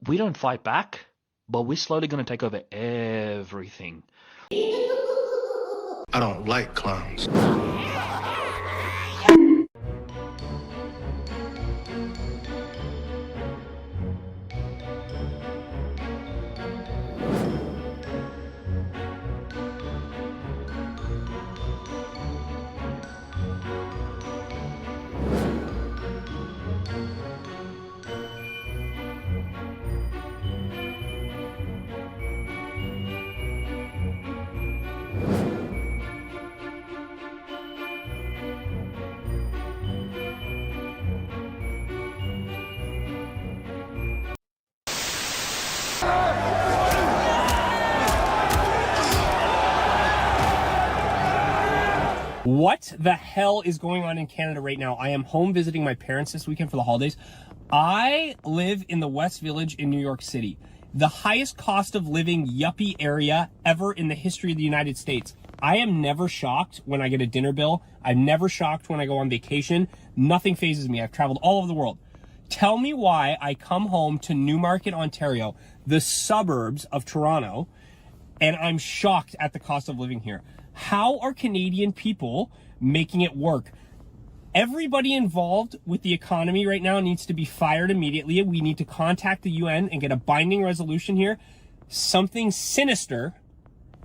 we don't fight back, but we're slowly going to take over everything. I don't like clowns. What the hell is going on in Canada right now? I am home visiting my parents this weekend for the holidays. I live in the West Village in New York City, the highest cost of living yuppie area ever in the history of the United States. I am never shocked when I get a dinner bill. I'm never shocked when I go on vacation. Nothing phases me. I've traveled all over the world. Tell me why I come home to Newmarket, Ontario, the suburbs of Toronto, and I'm shocked at the cost of living here. How are Canadian people making it work? Everybody involved with the economy right now needs to be fired immediately. We need to contact the UN and get a binding resolution here. Something sinister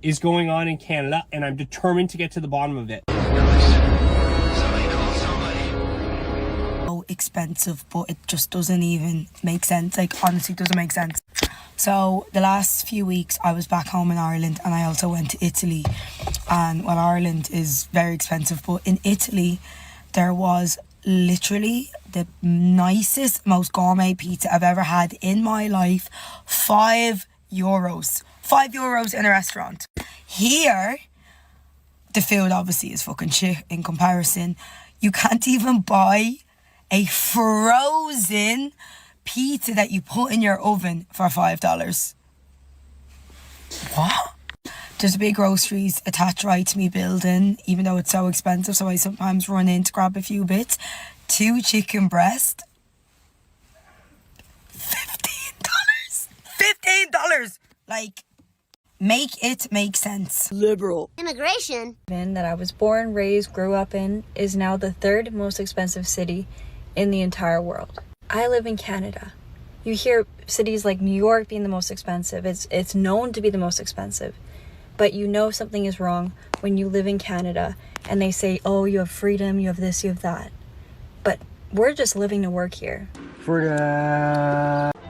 is going on in Canada, and I'm determined to get to the bottom of it. So expensive, but it just doesn't even make sense. Like, honestly, it doesn't make sense. So the last few weeks I was back home in Ireland, and I also went to Italy. And well, Ireland is very expensive, but in Italy there was literally the nicest, most gourmet pizza I've ever had in my life. €5. €5 in a restaurant. Here, the food obviously is fucking shit in comparison. You can't even buy a frozen pizza that you put in your oven for $5. What? There's a big groceries attached right to me building, even though it's so expensive, so I sometimes run in to grab a few bits. 2 chicken breast, $15. $15! Like, make it make sense. Liberal. Immigration. That I was born, raised, grew up in is now the 3rd most expensive city in the entire world. I live in Canada. You hear cities like New York being the most expensive. It's known to be the most expensive. But you know something is wrong when you live in Canada and they say, oh, you have freedom, you have this, you have that. But we're just living to work here. For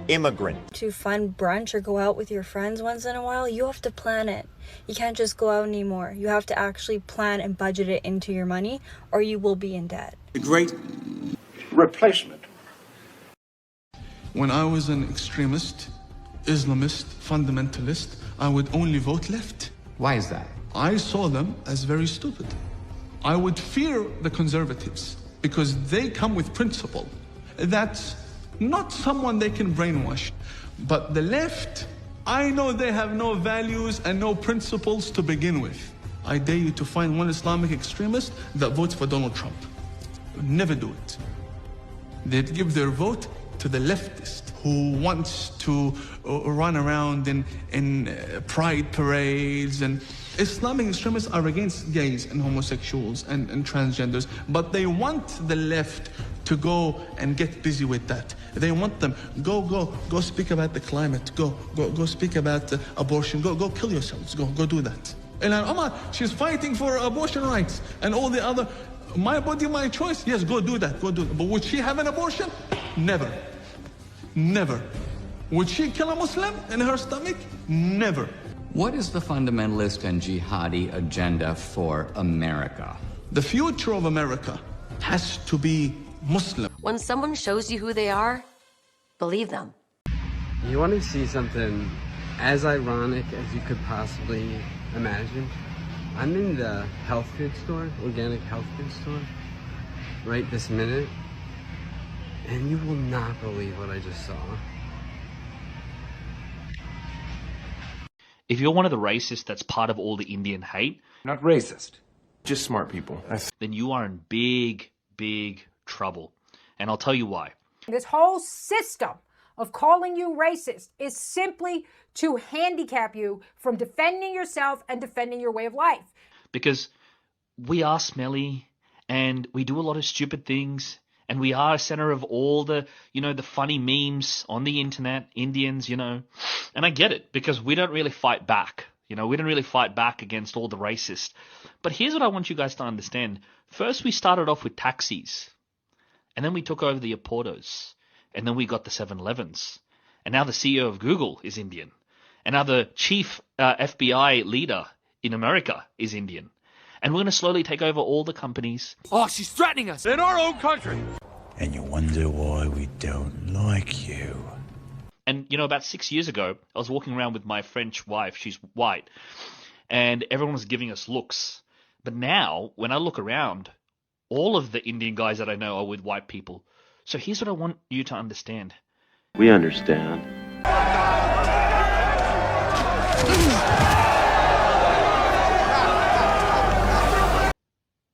immigrant. To find brunch or go out with your friends once in a while, you have to plan it. You can't just go out anymore. You have to actually plan and budget it into your money, or you will be in debt. The great replacement. When I was an extremist, Islamist, fundamentalist, I would only vote left. Why is that? I saw them as very stupid. I would fear the conservatives because they come with principle. That's not someone they can brainwash. But the left, I know they have no values and no principles to begin with. I dare you to find one Islamic extremist that votes for Donald Trump. Never do it. They'd give their vote to the leftist who wants to run around in pride parades. And Islamic extremists are against gays and homosexuals and transgenders, but they want the left to go and get busy with that. They want them, go speak about the climate, go speak about abortion, go kill yourselves, go do that. Ilhan Omar, she's fighting for abortion rights, and all the other, my body, my choice, yes, go do that. But would she have an abortion? Never. Never. Would she kill a Muslim in her stomach? Never. What is the fundamentalist and jihadi agenda for America? The future of America has to be Muslim. When someone shows you who they are, believe them. You want to see something as ironic as you could possibly imagine? I'm in the health food store, organic health food store, right this minute, and you will not believe what I just saw. If you're one of the racists that's part of all the Indian hate, Not racist, just smart people. then you are in big, big trouble. And I'll tell you why. This whole system of calling you racist is simply to handicap you from defending yourself and defending your way of life. Because we are smelly and we do a lot of stupid things and we are a center of all the, the funny memes on the internet, Indians, And I get it because we don't really fight back. We don't really fight back against all the racists. But here's what I want you guys to understand. First, we started off with taxis. And then we took over the Aportos. And then we got the 7-Elevens. And now the CEO of Google is Indian. And now the chief FBI leader in America is Indian. And we're going to slowly take over all the companies. Oh, she's threatening us in our own country. And you wonder why we don't like you. And, about 6 years ago, I was walking around with my French wife. She's white. And everyone was giving us looks. But now, when I look around, all of the Indian guys that I know are with white people. So here's what I want you to understand. We understand.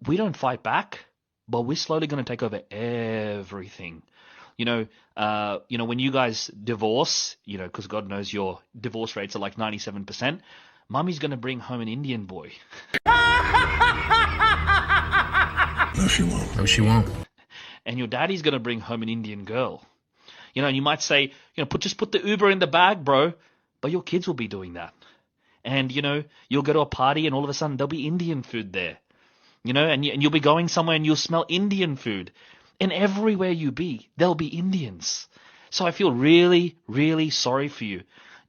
We don't fight back, but we're slowly going to take over everything. When you guys divorce, because God knows your divorce rates are like 97%, Mummy's going to bring home an Indian boy. No, she won't. No, she won't. And your daddy's going to bring home an Indian girl. And you might say, just put the Uber in the bag, bro. But your kids will be doing that. And, you'll go to a party and all of a sudden there'll be Indian food there. And you'll be going somewhere and you'll smell Indian food. And everywhere you be, there'll be Indians. So I feel really, really sorry for you.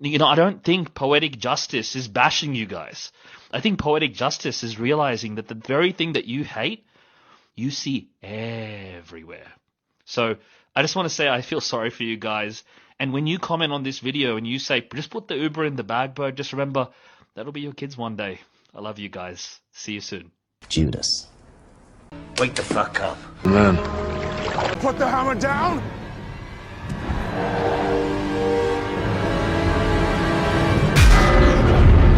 I don't think poetic justice is bashing you guys. I think poetic justice is realizing that the very thing that you hate, you see everywhere. So I just want to say I feel sorry for you guys. And when you comment on this video and you say, just put the Uber in the bag, bro, just remember, that'll be your kids one day. I love you guys. See you soon. Judas. Wake the fuck up. Man. Put the hammer down.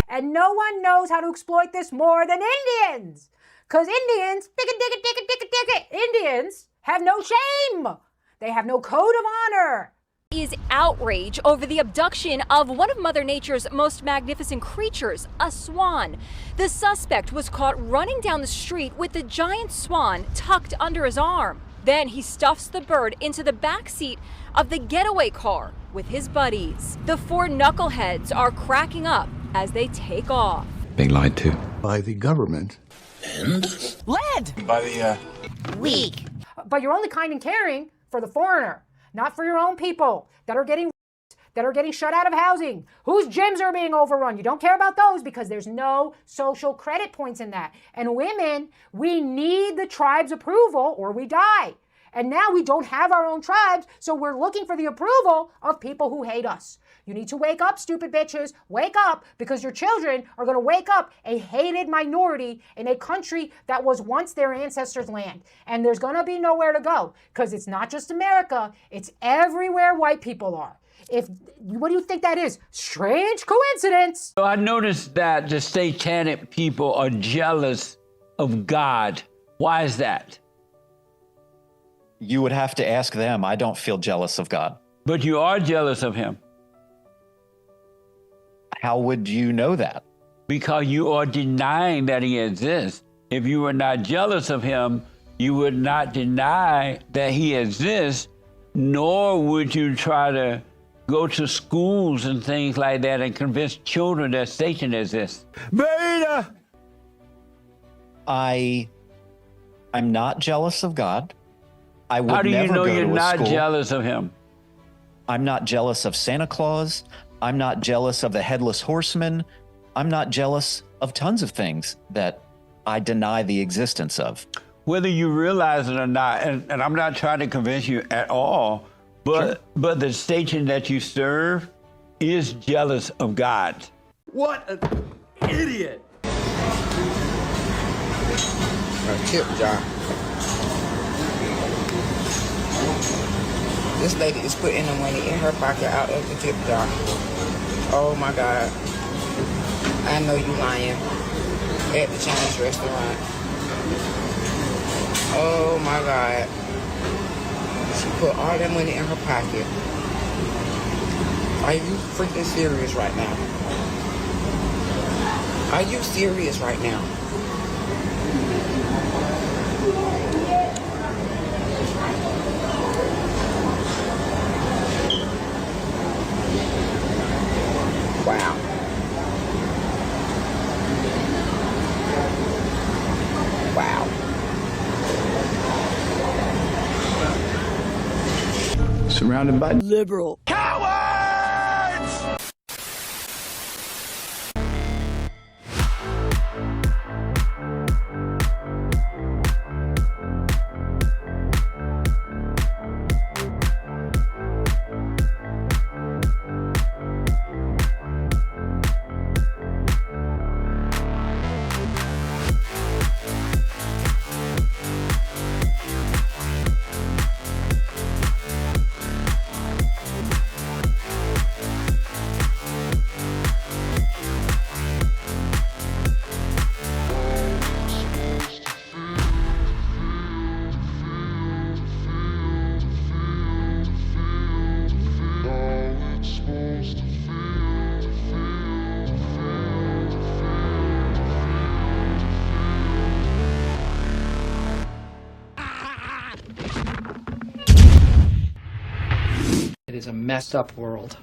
And no one knows how to exploit this more than Indians. Because Indians, Indians have no shame. They have no code of honor. Is outrage over the abduction of one of Mother Nature's most magnificent creatures, a swan. The suspect was caught running down the street with the giant swan tucked under his arm. Then he stuffs the bird into the back seat of the getaway car with his buddies. The four knuckleheads are cracking up as they take off. Being lied to. By the government. And? Led By the, weak. But you're only kind and caring for the foreigner, not for your own people that are getting shut out of housing, whose gyms are being overrun. You don't care about those because there's no social credit points in that. And women, we need the tribe's approval or we die. And now we don't have our own tribes, so we're looking for the approval of people who hate us. You need to wake up, stupid bitches. Wake up, because your children are going to wake up a hated minority in a country that was once their ancestors' land. And there's going to be nowhere to go, because it's not just America, it's everywhere white people are. What do you think that is? Strange coincidence. So I noticed that the satanic people are jealous of God. Why is that? You would have to ask them. I don't feel jealous of God. But you are jealous of him. How would you know that? Because you are denying that he exists. If you were not jealous of him, you would not deny that he exists, nor would you try to go to schools and things like that and convince children that Satan exists. Beta! I'm not jealous of God. I would How do you never know go you're to a not school. jealous of him? I'm not jealous of Santa Claus. I'm not jealous of the Headless Horseman. I'm not jealous of tons of things that I deny the existence of. Whether you realize it or not, and I'm not trying to convince you at all, but the Satan that you serve is jealous of God. What an idiot! A tip jar. This lady is putting the money in her pocket out of the tip jar. Oh my God. I know you lying. At the Chinese restaurant. Oh my God. She put all that money in her pocket. Are you freaking serious right now? Are you serious right now? Wow. Wow. Surrounded by Liberal. It is a messed up world.